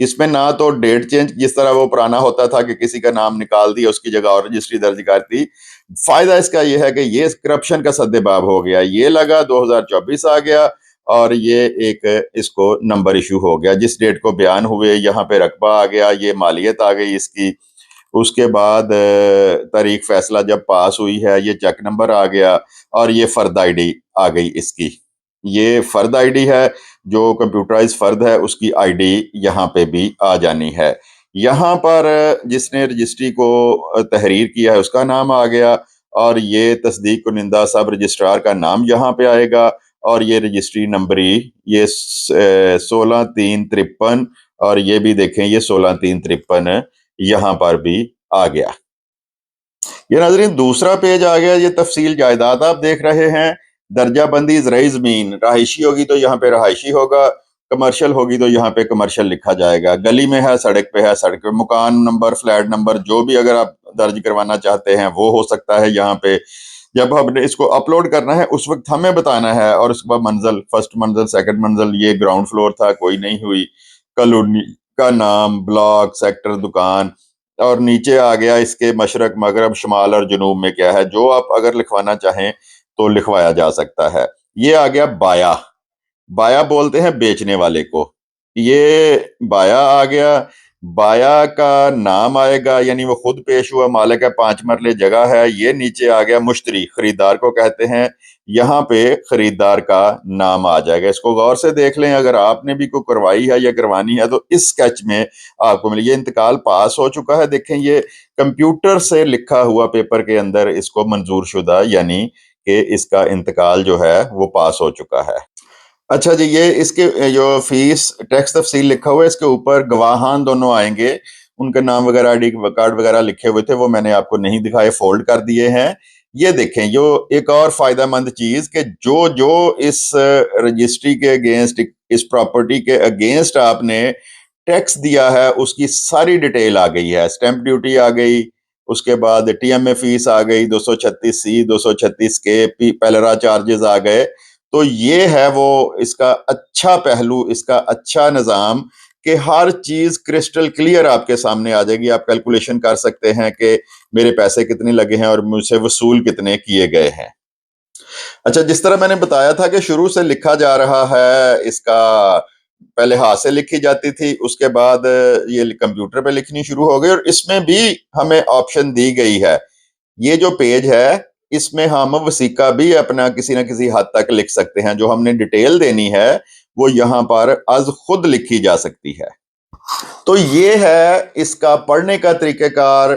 اس میں نہ تو ڈیٹ چینج جس طرح وہ پرانا ہوتا تھا کہ کسی کا نام نکال دیا اس کی جگہ اور رجسٹری درج کرتی. فائدہ اس کا یہ ہے کہ یہ کرپشن کا سد باب ہو گیا. یہ لگا 2024 آ گیا اور یہ ایک اس کو نمبر ایشو ہو گیا. جس ڈیٹ کو بیان ہوئے یہاں پہ رقبہ آ گیا, یہ مالیت آ گئی اس کی. اس کے بعد تاریخ فیصلہ جب پاس ہوئی ہے یہ چیک نمبر آ گیا اور یہ فرد آئی ڈی آ گئی اس کی. یہ فرد آئی ڈی ہے, جو کمپیوٹرائز فرد ہے اس کی آئی ڈی یہاں پہ بھی آ جانی ہے. یہاں پر جس نے رجسٹری کو تحریر کیا ہے اس کا نام آ گیا اور یہ تصدیق کنندہ سب رجسٹرار کا نام یہاں پہ آئے گا اور یہ رجسٹری نمبری یہ 16/3/53 اور یہ بھی دیکھیں یہ 16/3/53 یہاں پر بھی آ گیا. یہ ناظرین دوسرا پیج آ گیا. یہ تفصیل جائیداد آپ دیکھ رہے ہیں. درجہ بندی زرعی زمین, رہائشی ہوگی تو یہاں پہ رہائشی ہوگا, کمرشل ہوگی تو یہاں پہ کمرشل لکھا جائے گا. گلی میں ہے, سڑک پہ ہے, سڑک پہ. مکان نمبر, فلیٹ نمبر جو بھی اگر آپ درج کروانا چاہتے ہیں وہ ہو سکتا ہے یہاں پہ. جب ہم نے اس کو اپلوڈ کرنا ہے اس وقت ہمیں بتانا ہے, اور اس کے بعد منزل, فرسٹ منزل, سیکنڈ منزل, یہ گراؤنڈ فلور تھا کوئی نہیں ہوئی, کالونی کا نام, بلاک, سیکٹر, دکان, اور نیچے آ گیا اس کے مشرق, مغرب, شمال اور جنوب میں کیا ہے. جو آپ اگر لکھوانا چاہیں تو لکھوایا جا سکتا ہے. یہ آ گیا بایا. بایا بولتے ہیں بیچنے والے کو. یہ بایا آ گیا. بایا کا نام آئے گا, یعنی وہ خود پیش ہوا, مالک ہے, 5 مرلے جگہ ہے. یہ نیچے آ گیا مشتری, خریدار کو کہتے ہیں. یہاں پہ خریدار کا نام آ جائے گا. اس کو غور سے دیکھ لیں, اگر آپ نے بھی کوئی کروائی ہے یا کروانی ہے تو اس سکیچ میں آپ کو ملے. یہ انتقال پاس ہو چکا ہے, دیکھیں یہ کمپیوٹر سے لکھا ہوا پیپر کے اندر اس کو منظور شدہ, یعنی کہ اس کا انتقال جو ہے وہ پاس ہو چکا ہے. اچھا جی, یہ اس کے جو فیس ٹیکس تفصیل لکھا ہوا ہے اس کے اوپر گواہان دونوں آئیں گے, ان کا نام وغیرہ, آئی ڈی کارڈ وغیرہ لکھے ہوئے تھے, وہ میں نے آپ کو نہیں دکھائے, فولڈ کر دیے ہیں. یہ دیکھیں جو ایک اور فائدہ مند چیز کہ جو اس رجسٹری کے اگینسٹ, اس پراپرٹی کے اگینسٹ آپ نے ٹیکس دیا ہے اس کی ساری ڈیٹیل آ گئی ہے. اسٹیمپ ڈیوٹی آ گئی, اس کے بعد ٹی ایم اے فیس آ گئی, 236C, 236K, پیلرا چارجز آ گئے. تو یہ ہے وہ اس کا اچھا پہلو, اس کا اچھا نظام کہ ہر چیز کرسٹل کلیئر آپ کے سامنے آ جائے گی. آپ کیلکولیشن کر سکتے ہیں کہ میرے پیسے کتنے لگے ہیں اور مجھ سے وصول کتنے کیے گئے ہیں. اچھا, جس طرح میں نے بتایا تھا کہ شروع سے لکھا جا رہا ہے, اس کا پہلے ہاتھ سے لکھی جاتی تھی, اس کے بعد یہ کمپیوٹر پہ لکھنی شروع ہو گئی, اور اس میں بھی ہمیں آپشن دی گئی ہے. یہ جو پیج ہے اس میں ہم وثیقہ بھی اپنا کسی نہ کسی حد تک لکھ سکتے ہیں. جو ہم نے ڈیٹیل دینی ہے وہ یہاں پر از خود لکھی جا سکتی ہے. تو یہ ہے اس کا پڑھنے کا طریقہ کار.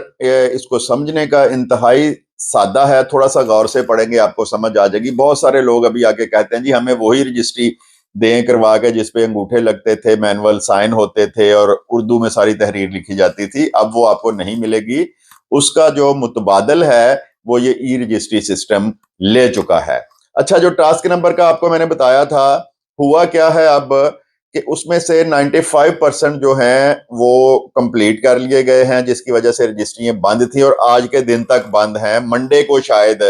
اس کو سمجھنے کا انتہائی سادہ ہے, تھوڑا سا غور سے پڑھیں گے آپ کو سمجھ آ جائے گی. بہت سارے لوگ ابھی آ کے کہتے ہیں جی ہمیں وہی رجسٹری دیں کروا کے جس پہ انگوٹھے لگتے تھے, مینول سائن ہوتے تھے اور اردو میں ساری تحریر لکھی جاتی تھی. اب وہ آپ کو نہیں ملے گی. اس کا جو متبادل ہے وہ یہ ای رجسٹری سسٹم لے چکا ہے. اچھا, جو ٹاسک نمبر کا آپ کو میں نے بتایا تھا, ہوا کیا ہے اب کہ اس میں سے 95% جو ہیں وہ کمپلیٹ کر لیے گئے ہیں, جس کی وجہ سے رجسٹریاں بند تھیں اور آج کے دن تک بند ہیں. منڈے کو شاید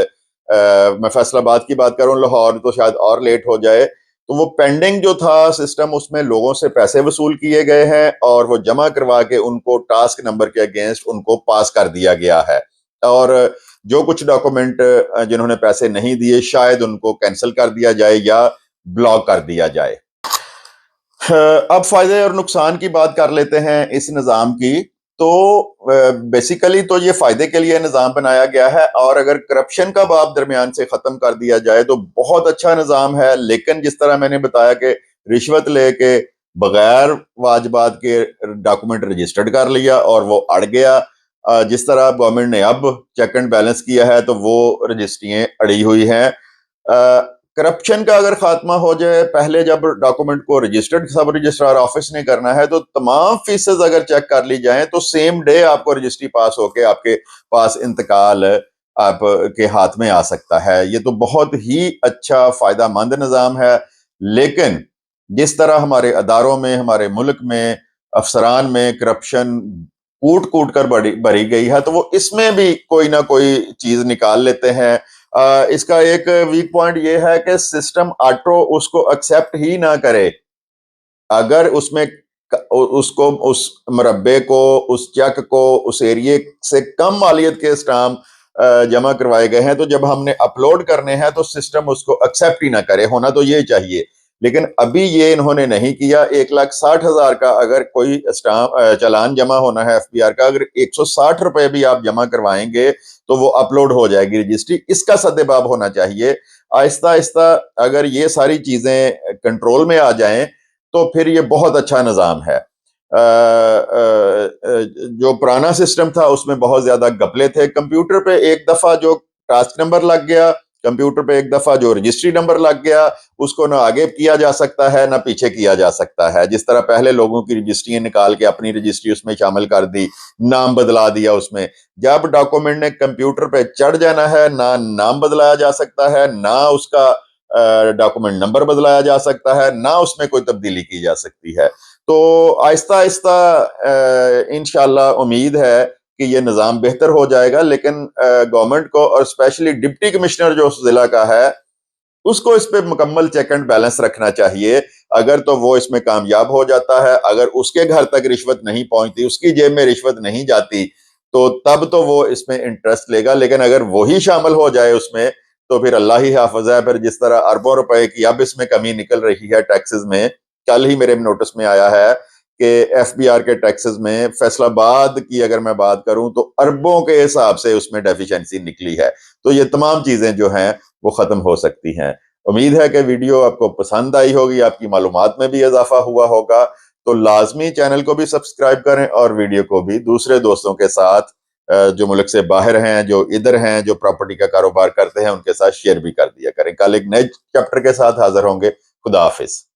میں فیصل آباد کی بات کروں, لاہور تو شاید اور لیٹ ہو جائے. تو وہ پینڈنگ جو تھا سسٹم, اس میں لوگوں سے پیسے وصول کیے گئے ہیں اور وہ جمع کروا کے ان کو ٹاسک نمبر کے اگینسٹ ان کو پاس کر دیا گیا ہے. اور جو کچھ ڈاکومنٹ جنہوں نے پیسے نہیں دیے شاید ان کو کینسل کر دیا جائے یا بلاک کر دیا جائے. اب فائدے اور نقصان کی بات کر لیتے ہیں اس نظام کی. تو بیسیکلی تو یہ فائدے کے لیے نظام بنایا گیا ہے, اور اگر کرپشن کا باب درمیان سے ختم کر دیا جائے تو بہت اچھا نظام ہے. لیکن جس طرح میں نے بتایا کہ رشوت لے کے بغیر واجبات کے ڈاکومنٹ رجسٹرڈ کر لیا اور وہ اڑ گیا. جس طرح گورنمنٹ نے اب چیک اینڈ بیلنس کیا ہے تو وہ رجسٹریاں اڑی ہوئی ہیں. کرپشن کا اگر خاتمہ ہو جائے, پہلے جب ڈاکومنٹ کو رجسٹرڈ سب رجسٹرار آفس نے کرنا ہے تو تمام فیسز اگر چیک کر لی جائیں تو سیم ڈے آپ کو رجسٹری پاس ہو کے آپ کے پاس انتقال آپ کے ہاتھ میں آ سکتا ہے. یہ تو بہت ہی اچھا فائدہ مند نظام ہے. لیکن جس طرح ہمارے اداروں میں, ہمارے ملک میں, افسران میں کرپشن کوٹ کوٹ کر بھری گئی ہے, تو وہ اس میں بھی کوئی نہ کوئی چیز نکال لیتے ہیں. اس کا ایک ویک پوائنٹ یہ ہے کہ سسٹم آٹو اس کو ایکسیپٹ ہی نہ کرے. اگر اس میں اس کو اس مربے کو اس چیک کو اس ایریے سے کم مالیت کے اسٹامپ جمع کروائے گئے ہیں، تو جب ہم نے اپلوڈ کرنے ہیں تو سسٹم اس کو ایکسیپٹ ہی نہ کرے، ہونا تو یہ چاہیے، لیکن ابھی یہ انہوں نے نہیں کیا۔ 1,60,000 کا اگر کوئی چلان جمع ہونا ہے FBR کا، اگر 160 روپے بھی آپ جمع کروائیں گے تو وہ اپلوڈ ہو جائے گی رجسٹری۔ اس کا سدباب ہونا چاہیے۔ آہستہ آہستہ اگر یہ ساری چیزیں کنٹرول میں آ جائیں تو پھر یہ بہت اچھا نظام ہے۔ جو پرانا سسٹم تھا اس میں بہت زیادہ گپلے تھے، کمپیوٹر پہ ایک دفعہ جو ٹاسک نمبر لگ گیا، کمپیوٹر پہ ایک دفعہ جو رجسٹری نمبر لگ گیا، اس کو نہ آگے کیا جا سکتا ہے نہ پیچھے کیا جا سکتا ہے۔ جس طرح پہلے لوگوں کی رجسٹریاں نکال کے اپنی رجسٹری اس میں شامل کر دی، نام بدلا دیا اس میں، جب ڈاکومنٹ نے کمپیوٹر پہ چڑھ جانا ہے، نہ نام بدلایا جا سکتا ہے، نہ اس کا ڈاکومنٹ نمبر بدلایا جا سکتا ہے، نہ اس میں کوئی تبدیلی کی جا سکتی ہے۔ تو آہستہ آہستہ انشاءاللہ امید ہے کہ یہ نظام بہتر ہو جائے گا، لیکن گورنمنٹ کو اور اسپیشلی ڈپٹی کمشنر جو اس ضلع کا ہے اس کو اس پہ مکمل چیک اینڈ بیلنس رکھنا چاہیے۔ اگر تو وہ اس میں کامیاب ہو جاتا ہے، اگر اس کے گھر تک رشوت نہیں پہنچتی، اس کی جیب میں رشوت نہیں جاتی، تو تب تو وہ اس میں انٹرسٹ لے گا، لیکن اگر وہی شامل ہو جائے اس میں تو پھر اللہ ہی حافظ ہے۔ پھر جس طرح اربوں روپے کی اب اس میں کمی نکل رہی ہے ٹیکسز میں، کل ہی میرے نوٹس میں آیا ہے کہ FBR کے ٹیکسز میں فیصل آباد کی اگر میں بات کروں تو اربوں کے حساب سے اس میں ڈیفیشنسی نکلی ہے۔ تو یہ تمام چیزیں جو ہیں وہ ختم ہو سکتی ہیں۔ امید ہے کہ ویڈیو آپ کو پسند آئی ہوگی، آپ کی معلومات میں بھی اضافہ ہوا ہوگا، تو لازمی چینل کو بھی سبسکرائب کریں اور ویڈیو کو بھی دوسرے دوستوں کے ساتھ جو ملک سے باہر ہیں، جو ادھر ہیں، جو پراپرٹی کا کاروبار کرتے ہیں، ان کے ساتھ شیئر بھی کر دیا کریں۔ کل ایک نئے چیپٹر کے ساتھ حاضر ہوں گے۔ خدا حافظ۔